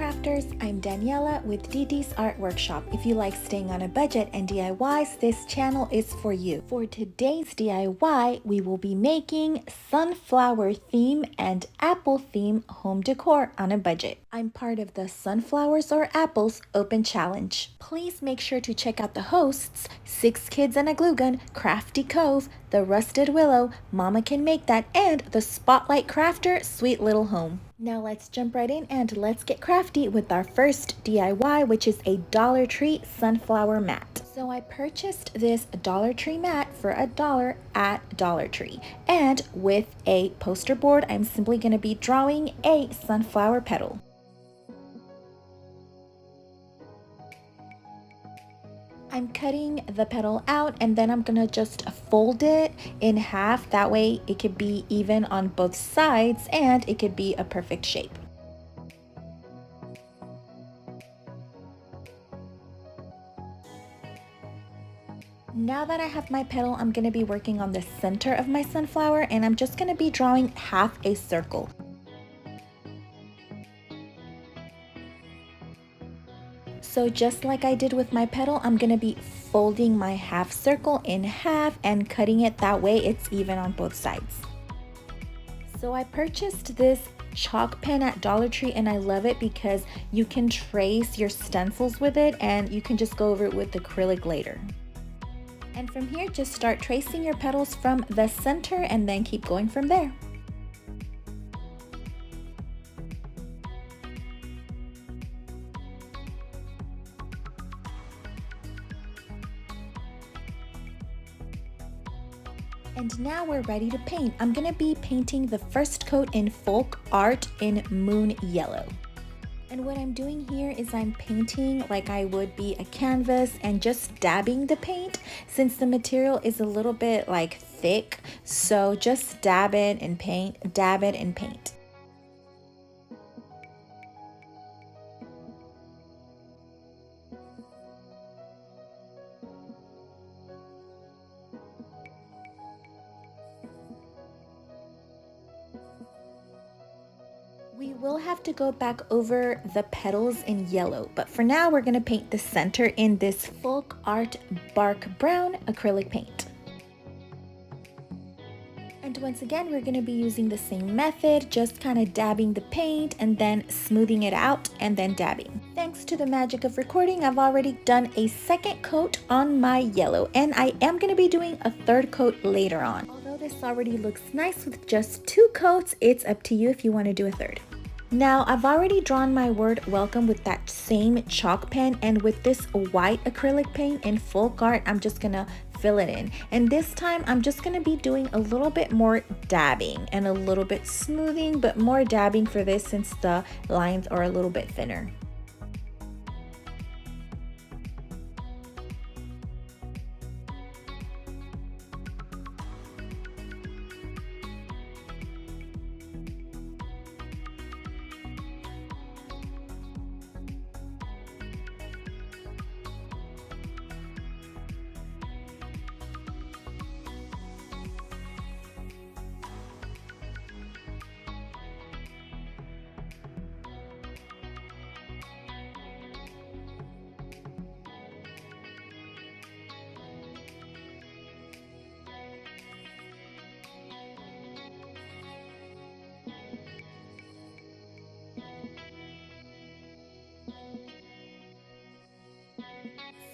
crafters, I'm Daniela with DD's Art Workshop. If you like staying on a budget and DIYs, this channel is for you. For today's DIY, we will be making sunflower theme and apple theme home decor on a budget. I'm part of the Sunflowers or Apples Open Challenge. Please make sure to check out the hosts, 6 Kids and a Glue Gun, Crafty Cove, The Rusted Willow, Mama Can Make That, and the Spotlight Crafter, Sweet Little Home. Now let's jump right in and let's get crafty with our first DIY, which is a Dollar Tree sunflower mat. So I purchased this Dollar Tree mat for $1 at Dollar Tree. And with a poster board, I'm simply going to be drawing a sunflower petal. I'm cutting the petal out and then I'm gonna just fold it in half. That way it could be even on both sides and it could be a perfect shape. Now that I have my petal, I'm gonna be working on the center of my sunflower and I'm just gonna be drawing half a circle. So just like I did with my petal, I'm going to be folding my half circle in half and cutting it that way it's even on both sides. So I purchased this chalk pen at Dollar Tree and I love it because you can trace your stencils with it and you can just go over it with acrylic later. And from here, just start tracing your petals from the center and then keep going from there. And now we're ready to paint. I'm gonna be painting the first coat in Folk Art in Moon Yellow. And what I'm doing here is I'm painting like I would be a canvas and just dabbing the paint since the material is a little bit like thick. So just dab it and paint, dab it and paint. We will have to go back over the petals in yellow, but for now we're going to paint the center in this Folk Art Bark Brown acrylic paint. And once again, we're going to be using the same method, just kind of dabbing the paint and then smoothing it out and then dabbing. Thanks to the magic of recording, I've already done a second coat on my yellow and I am going to be doing a third coat later on. Although this already looks nice with just 2 coats, it's up to you if you want to do a third. Now, I've already drawn my word welcome with that same chalk pen, and with this white acrylic paint in Folk Art, I'm just gonna fill it in. And this time, I'm just gonna be doing a little bit more dabbing and a little bit smoothing, but more dabbing for this since the lines are a little bit thinner.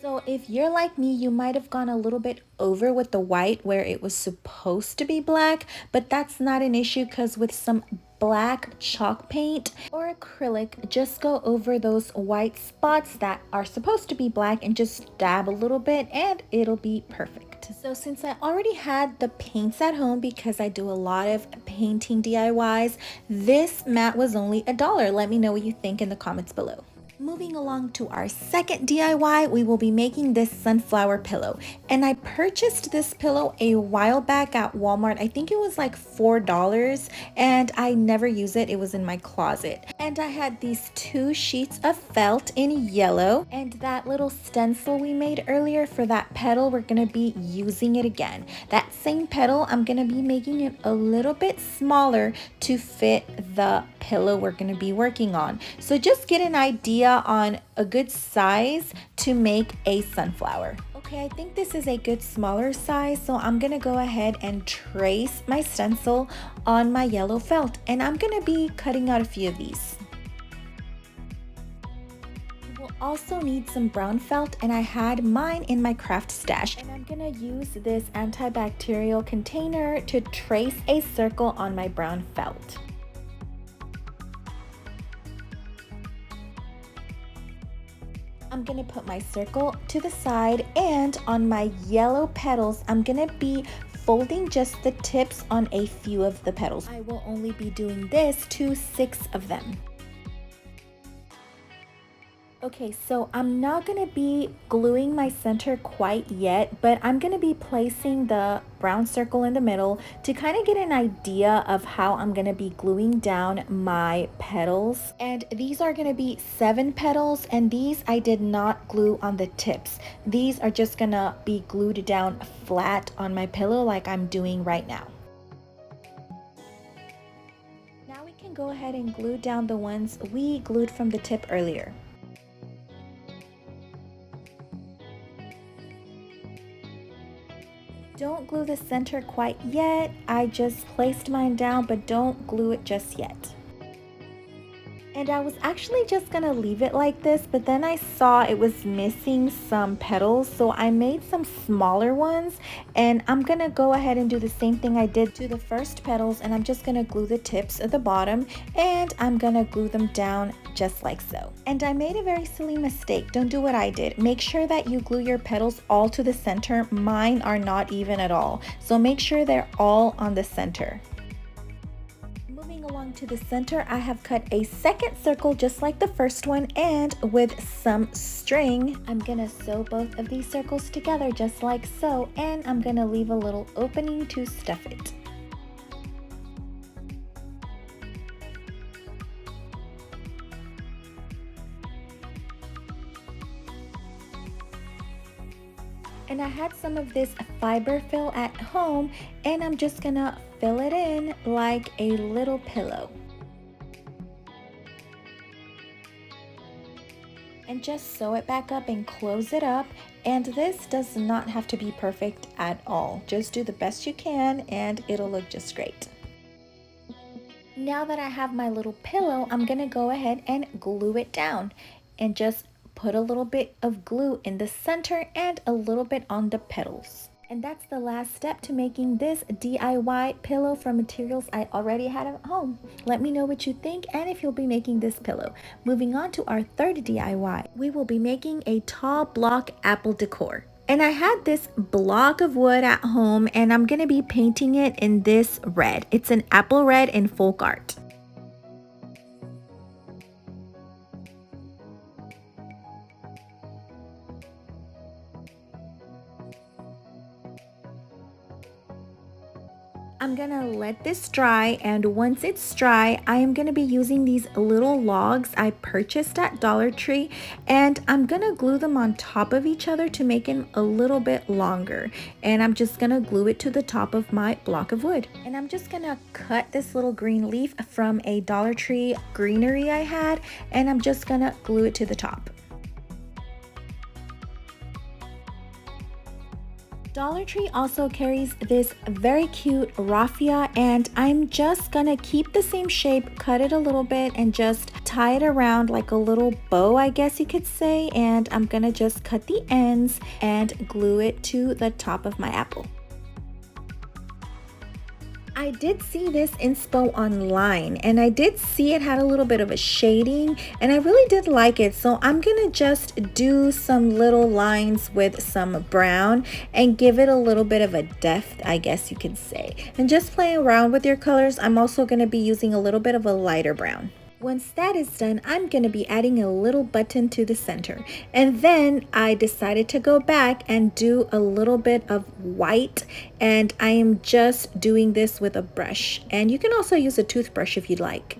So if you're like me, you might have gone a little bit over with the white where it was supposed to be black, but that's not an issue because with some black chalk paint or acrylic, just go over those white spots that are supposed to be black and just dab a little bit and it'll be perfect. So since I already had the paints at home because I do a lot of painting DIYs, this mat was only $1. Let me know what you think in the comments below. Moving along to our second DIY, we will be making this sunflower pillow. And I purchased this pillow a while back at Walmart. I think it was like $4 and I never use it. It was in my closet. And I had these 2 sheets of felt in yellow and that little stencil we made earlier for that petal, we're gonna be using it again. That same petal, I'm gonna be making it a little bit smaller to fit the pillow we're gonna be working on. So just get an idea on a good size to make a sunflower. Okay, I think this is a good smaller size, so I'm gonna go ahead and trace my stencil on my yellow felt, and I'm gonna be cutting out a few of these. We'll also need some brown felt, and I had mine in my craft stash, and I'm gonna use this antibacterial container to trace a circle on my brown felt. I'm gonna put my circle to the side, and on my yellow petals, I'm gonna be folding just the tips on a few of the petals. I will only be doing this to 6 of them. Okay, so I'm not going to be gluing my center quite yet, but I'm going to be placing the brown circle in the middle to kind of get an idea of how I'm going to be gluing down my petals. And these are going to be 7 petals, and these I did not glue on the tips. These are just going to be glued down flat on my pillow like I'm doing right now. Now we can go ahead and glue down the ones we glued from the tip earlier. Don't glue the center quite yet. I just placed mine down, but don't glue it just yet. And I was actually just gonna leave it like this, but then I saw it was missing some petals, so I made some smaller ones, and I'm gonna go ahead and do the same thing I did to the first petals, and I'm just gonna glue the tips at the bottom, and I'm gonna glue them down just like so. And I made a very silly mistake. Don't do what I did. Make sure that you glue your petals all to the center. Mine are not even at all, so make sure they're all on the center. Along to the center, I have cut a second circle just like the first one, and with some string, I'm gonna sew both of these circles together just like so, and I'm gonna leave a little opening to stuff it. And I had some of this fiber fill at home, and I'm just gonna fill it in like a little pillow. And just sew it back up and close it up. And this does not have to be perfect at all. Just do the best you can and it'll look just great. Now that I have my little pillow, I'm gonna go ahead and glue it down and just put a little bit of glue in the center and a little bit on the petals. And that's the last step to making this DIY pillow from materials I already had at home. Let me know what you think and if you'll be making this pillow. Moving on to our third DIY, we will be making a tall block apple decor. And I had this block of wood at home, and I'm gonna be painting it in this red. It's an apple red in folk art. I'm gonna let this dry, and once it's dry, I am gonna be using these little logs I purchased at Dollar Tree, and I'm gonna glue them on top of each other to make them a little bit longer. And I'm just gonna glue it to the top of my block of wood. And I'm just gonna cut this little green leaf from a Dollar Tree greenery I had, and I'm just gonna glue it to the top. Dollar Tree also carries this very cute raffia, and I'm just gonna keep the same shape, cut it a little bit, and just tie it around like a little bow, I guess you could say, and I'm gonna just cut the ends and glue it to the top of my apple. I did see this inspo online, and I did see it had a little bit of a shading, and I really did like it, so I'm gonna just do some little lines with some brown and give it a little bit of a depth, I guess you could say. And just play around with your colors. I'm also gonna be using a little bit of a lighter brown. Once that is done, I'm going to be adding a little button to the center. And then I decided to go back and do a little bit of white, and I am just doing this with a brush. And you can also use a toothbrush if you'd like.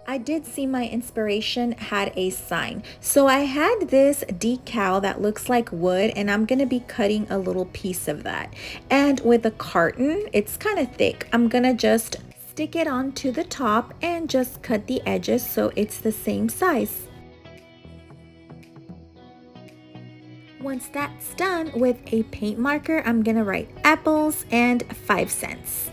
I did see my inspiration had a sign. So I had this decal that looks like wood, and I'm going to be cutting a little piece of that. And with a carton, it's kind of thick. I'm going to just stick it onto the top and just cut the edges so it's the same size. Once that's done, with a paint marker, I'm going to write apples and 5 cents.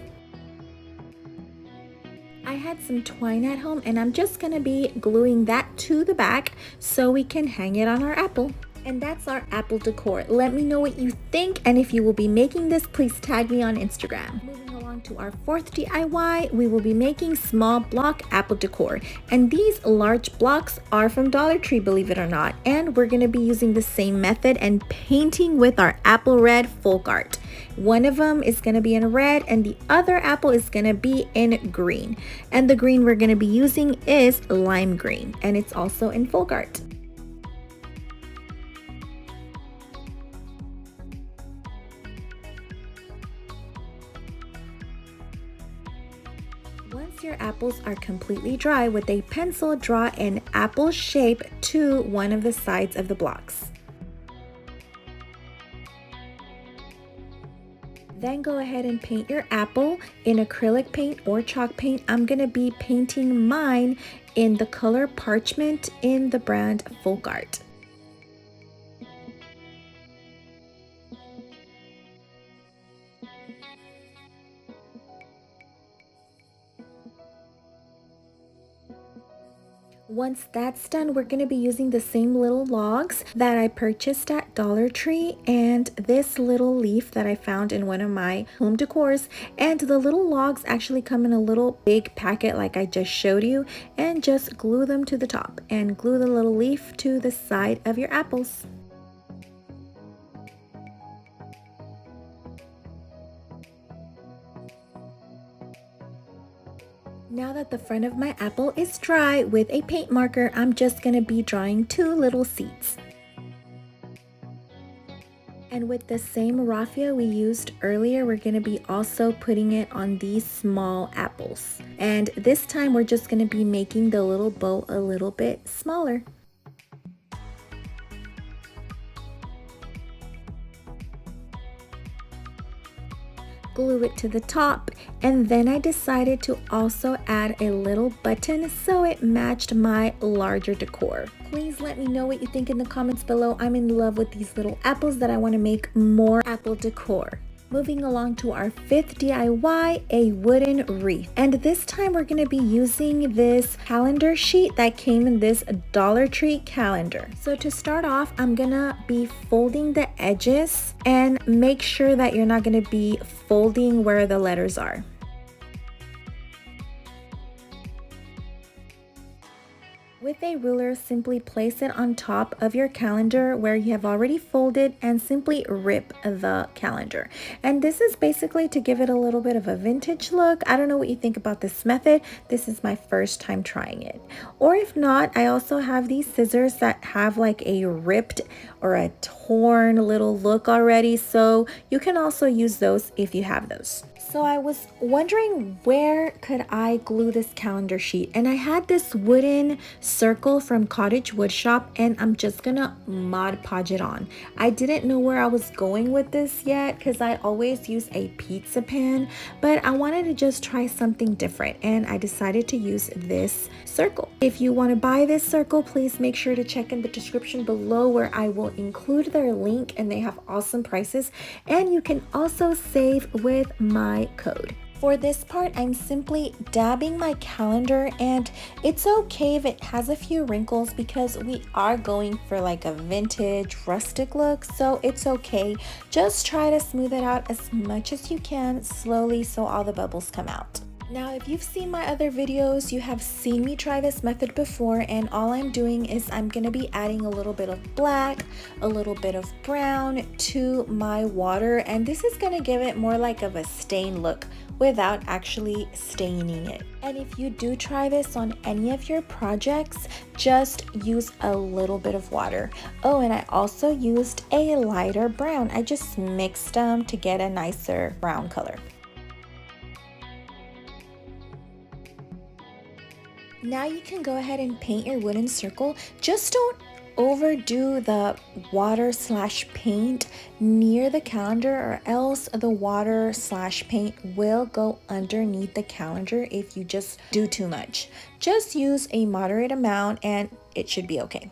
I had some twine at home, and I'm just gonna be gluing that to the back so we can hang it on our apple. And that's our apple decor. Let me know what you think, and if you will be making this, please tag me on Instagram. Moving along to our fourth DIY, we will be making small block apple decor. And these large blocks are from Dollar Tree, believe it or not. And we're gonna be using the same method and painting with our apple red folk art. One of them is going to be in red and the other apple is going to be in green. And the green we're going to be using is lime green, and it's also in folk art. Once your apples are completely dry, with a pencil, draw an apple shape to one of the sides of the blocks. Then go ahead and paint your apple in acrylic paint or chalk paint. I'm going to be painting mine in the color Parchment in the brand Folk Art. Once that's done, we're going to be using the same little logs that I purchased at Dollar Tree and this little leaf that I found in one of my home decors. And the little logs actually come in a little big packet like I just showed you, and just glue them to the top and glue the little leaf to the side of your apples. Now that the front of my apple is dry, with a paint marker, I'm just going to be drawing 2 little seeds. And with the same raffia we used earlier, we're going to be also putting it on these small apples. And this time we're just going to be making the little bow a little bit smaller. Glue it to the top, and then I decided to also add a little button so it matched my larger decor. Please let me know what you think in the comments below. I'm in love with these little apples that I want to make more apple decor. Moving along to our 5th DIY, a wooden wreath. And this time we're going to be using this calendar sheet that came in this Dollar Tree calendar. So to start off, I'm going to be folding the edges, and make sure that you're not going to be folding where the letters are. With a ruler, simply place it on top of your calendar where you have already folded, and simply rip the calendar. And this is basically to give it a little bit of a vintage look. I don't know what you think about this method. This is my first time trying it. Or if not, I also have these scissors that have like a ripped or a torn little look already. So you can also use those if you have those. So I was wondering, where could I glue this calendar sheet? And I had this wooden circle from Cottage Woodshop, and I'm just gonna Mod Podge it on. I didn't know where I was going with this yet because I always use a pizza pan, but I wanted to just try something different, and I decided to use this circle. If you want to buy this circle, please make sure to check in the description below where I will include their link, and they have awesome prices, and you can also save with my code. For this part, I'm simply dabbing my calendar, and it's okay if it has a few wrinkles because we are going for like a vintage rustic look, so it's okay. Just try to smooth it out as much as you can slowly so all the bubbles come out. Now, if you've seen my other videos, you have seen me try this method before, and all I'm doing is I'm gonna be adding a little bit of black, a little bit of brown to my water, and this is gonna give it more like of a stain look without actually staining it. And if you do try this on any of your projects, just use a little bit of water. Oh, and I also used a lighter brown. I just mixed them to get a nicer brown color. Now you can go ahead and paint your wooden circle. Just don't overdo the water slash paint near the calendar, or else the water slash paint will go underneath the calendar if you just do too much. Just use a moderate amount and it should be okay.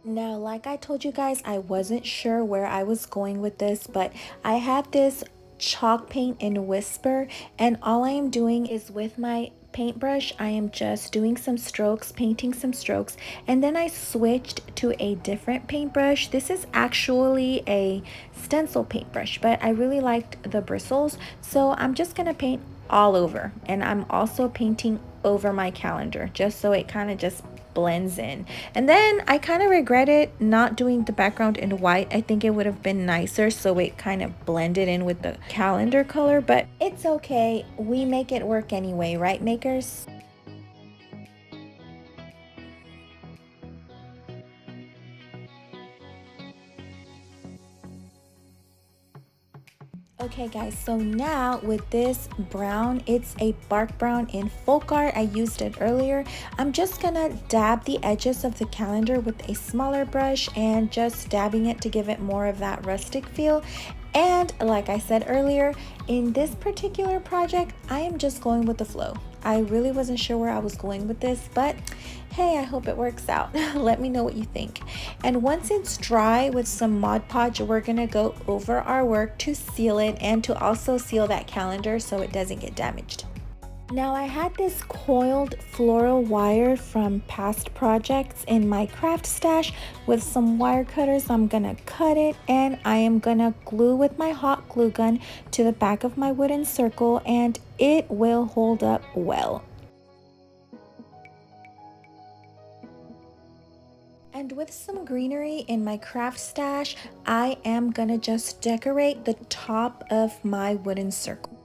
Now, like I told you guys, I wasn't sure where I was going with this, but I had this chalk paint in Whisper, and all I am doing is with my paintbrush, I am just doing some strokes, painting some strokes, and then I switched to a different paintbrush. This is actually a stencil paintbrush, but I really liked the bristles, so I'm just gonna paint all over, and I'm also painting over my calendar just so it kind of just blends in. And then I kind of regretted not doing the background in white. I think it would have been nicer so it kind of blended in with the calendar color, but it's okay. We make it work anyway, right, makers? Okay guys, so now with this brown, it's a bark brown in folk art. I used it earlier. I'm just gonna dab the edges of the calendar with a smaller brush and just dabbing it to give it more of that rustic feel. And like I said earlier, in this particular project, I am just going with the flow. I really wasn't sure where I was going with this, but hey, I hope it works out. Let me know what you think. And once it's dry with some Mod Podge, we're gonna go over our work to seal it and to also seal that calendar so it doesn't get damaged. Now, I had this coiled floral wire from past projects in my craft stash. With some wire cutters, I'm gonna cut it, and I am gonna glue with my hot glue gun to the back of my wooden circle, and it will hold up well. And with some greenery in my craft stash, I am gonna just decorate the top of my wooden circle.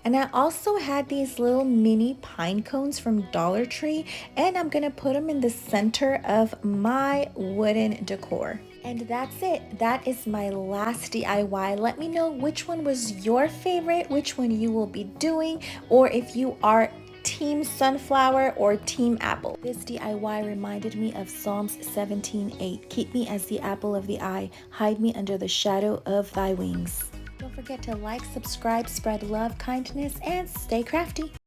And I also had these little mini pine cones from Dollar Tree, and I'm gonna put them in the center of my wooden decor. And that's it. That is my last DIY. Let me know which one was your favorite, which one you will be doing, or if you are Team Sunflower or Team Apple. This DIY reminded me of Psalms 17:8. Keep me as the apple of the eye, hide me under the shadow of thy wings. Don't forget to like, subscribe, spread love, kindness, and stay crafty.